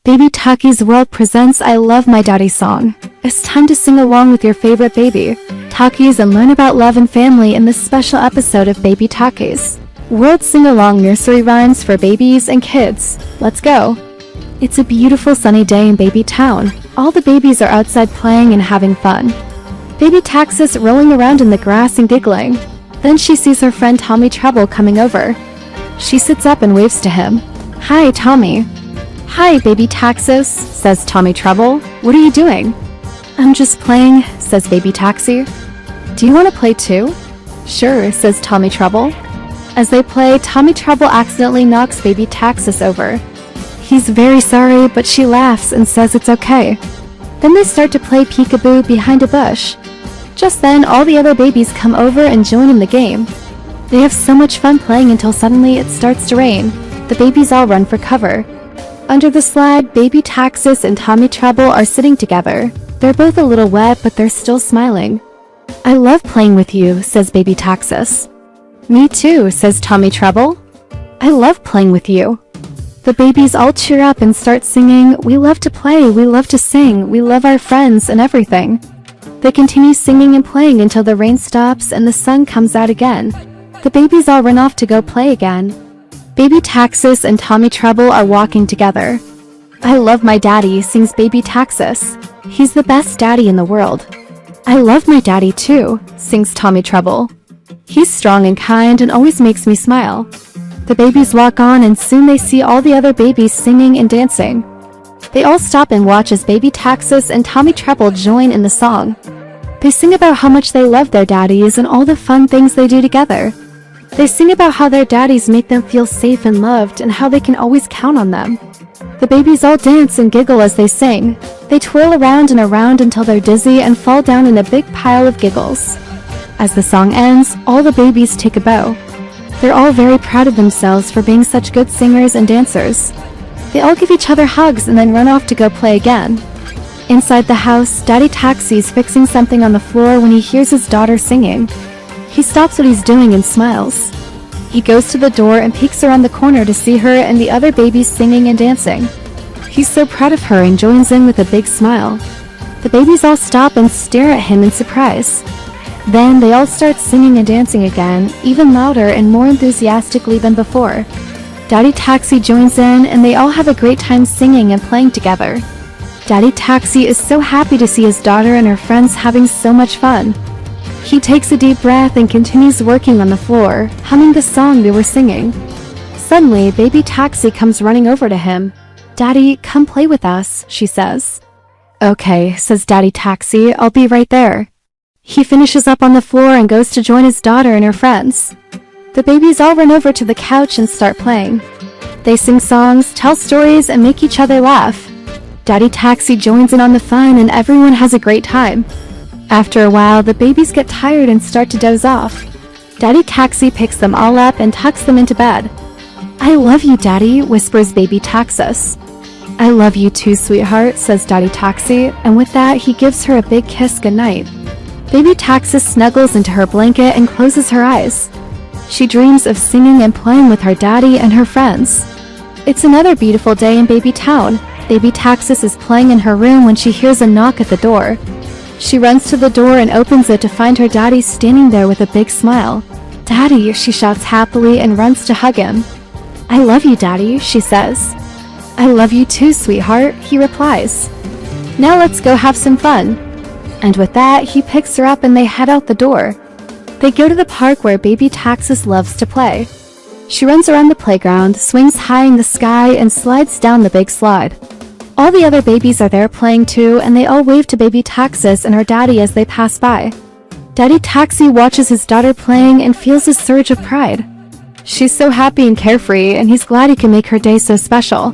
Baby Takus World presents I Love My Daddy song. It's time to sing along with your favorite baby, Takus, and learn about love and family in this special episode of Baby Takus World sing-along nursery rhymes for babies and kids. Let's go! It's a beautiful sunny day in Baby Town. All the babies are outside playing and having fun. Baby Takus rolling around in the grass and giggling. Then she sees her friend Tommy Trouble coming over. She sits up and waves to him. "Hi, Tommy." "Hi, Baby Takus," says Tommy Trouble. "What are you doing?" "I'm just playing," says Baby Taxi. "Do you want to play too?" "Sure," says Tommy Trouble. As they play, Tommy Trouble accidentally knocks Baby Takus over. He's very sorry, but she laughs and says it's okay. Then they start to play peekaboo behind a bush. Just then, all the other babies come over and join in the game. They have so much fun playing until suddenly it starts to rain. The babies all run for cover. Under the slide, Baby Takus and Tommy Trouble are sitting together. They're both a little wet, but they're still smiling. "I love playing with you," says Baby Takus. "Me too," says Tommy Trouble. "I love playing with you." The babies all cheer up and start singing, "We love to play, we love to sing, we love our friends," and everything. They continue singing and playing until the rain stops and the sun comes out again. The babies all run off to go play again. Baby Takus and Tommy Trouble are walking together. "I love my daddy," sings Baby Takus. "He's the best daddy in the world." "I love my daddy too," sings Tommy Trouble. "He's strong and kind and always makes me smile." The babies walk on and soon they see all the other babies singing and dancing. They all stop and watch as Baby Takus and Tommy Trouble join in the song. They sing about how much they love their daddies and all the fun things they do together. They sing about how their daddies make them feel safe and loved and how they can always count on them. The babies all dance and giggle as they sing. They twirl around and around until they're dizzy and fall down in a big pile of giggles. As the song ends, all the babies take a bow. They're all very proud of themselves for being such good singers and dancers. They all give each other hugs and then run off to go play again. Inside the house, Daddy Taxi's fixing something on the floor when he hears his daughter singing. He stops what he's doing and smiles. He goes to the door and peeks around the corner to see her and the other babies singing and dancing. He's so proud of her and joins in with a big smile. The babies all stop and stare at him in surprise. Then they all start singing and dancing again, even louder and more enthusiastically than before. Daddy Taxi joins in and they all have a great time singing and playing together. Daddy Taxi is so happy to see his daughter and her friends having so much fun. He takes a deep breath and continues working on the floor, humming the song they were singing. Suddenly, Baby Taxi comes running over to him. "Daddy, come play with us," she says. "Okay," says Daddy Taxi, "I'll be right there." He finishes up on the floor and goes to join his daughter and her friends. The babies all run over to the couch and start playing. They sing songs, tell stories, and make each other laugh. Daddy Taxi joins in on the fun and everyone has a great time. After a while, the babies get tired and start to doze off. Daddy Taxi picks them all up and tucks them into bed. "I love you, Daddy," whispers Baby Takus. "I love you too, sweetheart," says Daddy Taxi, and with that, he gives her a big kiss goodnight. Baby Takus snuggles into her blanket and closes her eyes. She dreams of singing and playing with her daddy and her friends. It's another beautiful day in Baby Town. Baby Takus is playing in her room when she hears a knock at the door. She runs to the door and opens it to find her daddy standing there with a big smile. "Daddy," she shouts happily and runs to hug him. "I love you, Daddy," she says. "I love you too, sweetheart," he replies. "Now let's go have some fun." And with that, he picks her up and they head out the door. They go to the park where Baby Takus loves to play. She runs around the playground, swings high in the sky, and slides down the big slide. All the other babies are there playing too, and they all wave to Baby Takus and her daddy as they pass by. Daddy Taxi watches his daughter playing and feels a surge of pride. She's so happy and carefree, and he's glad he can make her day so special.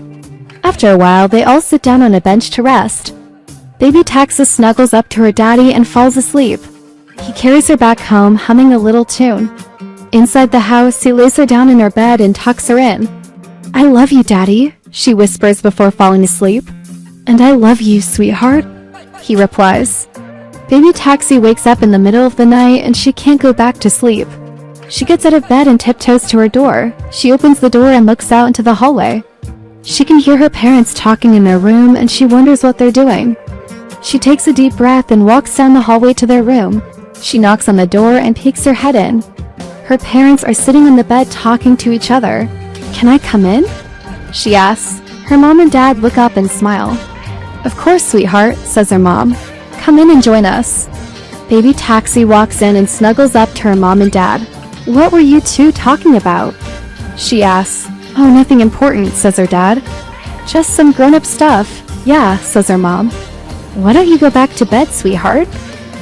After a while, they all sit down on a bench to rest. Baby Takus snuggles up to her daddy and falls asleep. He carries her back home, humming a little tune. Inside the house, he lays her down in her bed and tucks her in. "I love you, Daddy," she whispers before falling asleep. "And I love you, sweetheart," he replies. Baby Taxi wakes up in the middle of the night and she can't go back to sleep. She gets out of bed and tiptoes to her door. She opens the door and looks out into the hallway. She can hear her parents talking in their room and she wonders what they're doing. She takes a deep breath and walks down the hallway to their room. She knocks on the door and peeks her head in. Her parents are sitting on the bed talking to each other. "Can I come in?" she asks. Her mom and dad look up and smile. "Of course, sweetheart," says her mom. "Come in and join us." Baby Taxi walks in and snuggles up to her mom and dad. "What were you two talking about?" she asks. "Oh, nothing important," says her dad. "Just some grown-up stuff." "Yeah," says her mom. "Why don't you go back to bed, sweetheart?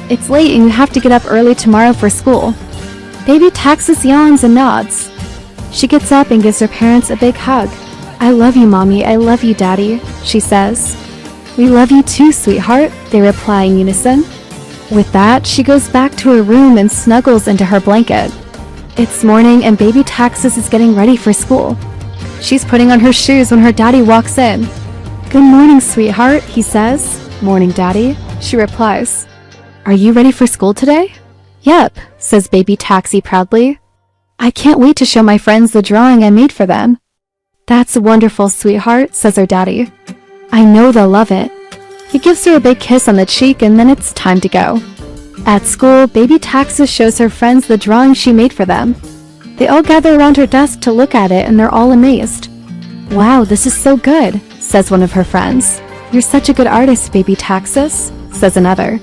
It's late and you have to get up early tomorrow for school." Baby Taxi yawns and nods. She gets up and gives her parents a big hug. "I love you, Mommy. I love you, Daddy," she says. "We love you too, sweetheart," they reply in unison. With that, she goes back to her room and snuggles into her blanket. It's morning and Baby Taxis is getting ready for school. She's putting on her shoes when her daddy walks in. "Good morning, sweetheart," he says. "Morning, Daddy," she replies. "Are you ready for school today?" "Yep," says Baby Taxi proudly. "I can't wait to show my friends the drawing I made for them." "That's wonderful, sweetheart," says her daddy. "I know they'll love it." He gives her a big kiss on the cheek and then it's time to go. At school, Baby Taxis shows her friends the drawing she made for them. They all gather around her desk to look at it and they're all amazed. "Wow, this is so good," says one of her friends. "You're such a good artist, Baby Taxis," says another.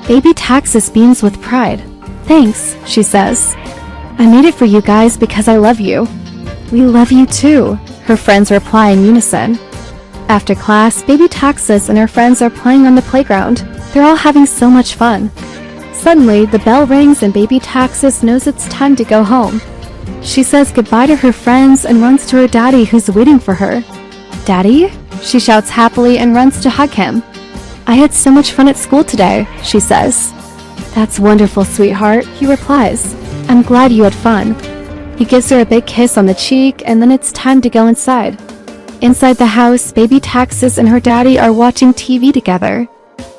Baby Taxis beams with pride. "Thanks," she says. "I made it for you guys because I love you." "We love you too," her friends reply in unison. After class, Baby Taxis and her friends are playing on the playground. They're all having so much fun. Suddenly, the bell rings and Baby Taxis knows it's time to go home. She says goodbye to her friends and runs to her daddy who's waiting for her. "Daddy?" she shouts happily and runs to hug him. "I had so much fun at school today," she says. "That's wonderful, sweetheart," he replies. "I'm glad you had fun." He gives her a big kiss on the cheek and then it's time to go inside. Inside the house, Baby Taxis and her daddy are watching TV together.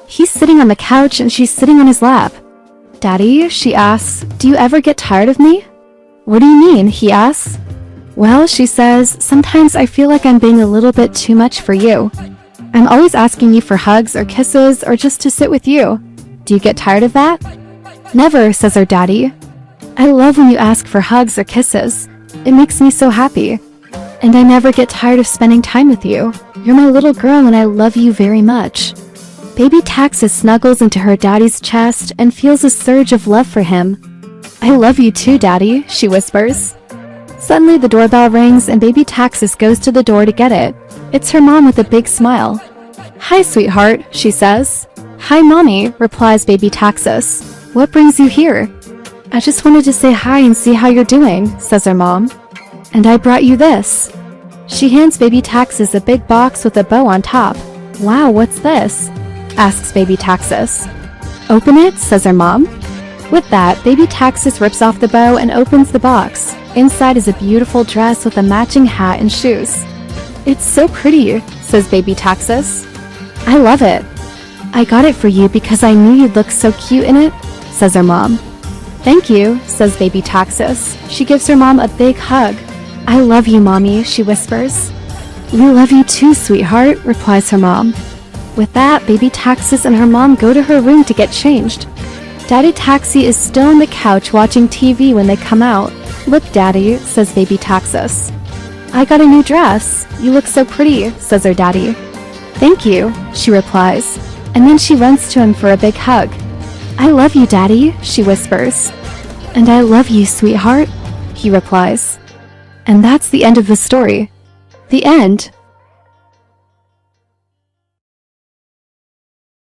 He's sitting on the couch and she's sitting on his lap. "Daddy," she asks, "do you ever get tired of me?" "What do you mean?" he asks. "Well," she says, "sometimes I feel like I'm being a little bit too much for you. I'm always asking you for hugs or kisses or just to sit with you. Do you get tired of that?" "Never," says her daddy. "I love when you ask for hugs or kisses. It makes me so happy. And I never get tired of spending time with you. You're my little girl and I love you very much." Baby Taxis snuggles into her daddy's chest and feels a surge of love for him. "I love you too, Daddy," she whispers. Suddenly the doorbell rings and Baby Taxis goes to the door to get it. It's her mom with a big smile. "Hi, sweetheart," she says. "Hi, Mommy," replies Baby Taxis. "What brings you here?" "I just wanted to say hi and see how you're doing," says her mom. "And I brought you this." She hands Baby Taxis a big box with a bow on top. "Wow, what's this?" asks Baby Taxis. "Open it," says her mom. With that, Baby Taxis rips off the bow and opens the box. Inside is a beautiful dress with a matching hat and shoes. "It's so pretty," says Baby Taxis. "I love it." "I got it for you because I knew you'd look so cute in it," says her mom. "Thank you," says Baby Taxis. She gives her mom a big hug. "I love you, Mommy," she whispers. "We love you too, sweetheart," replies her mom. With that, Baby Taxis and her mom go to her room to get changed. Daddy Taxi is still on the couch watching TV when they come out. "Look, Daddy," says Baby Taxis. "I got a new dress. You look so pretty," says her daddy. "Thank you," she replies, and then she runs to him for a big hug. "I love you, Daddy," she whispers. "And I love you, sweetheart," he replies. And that's the end of the story. The end.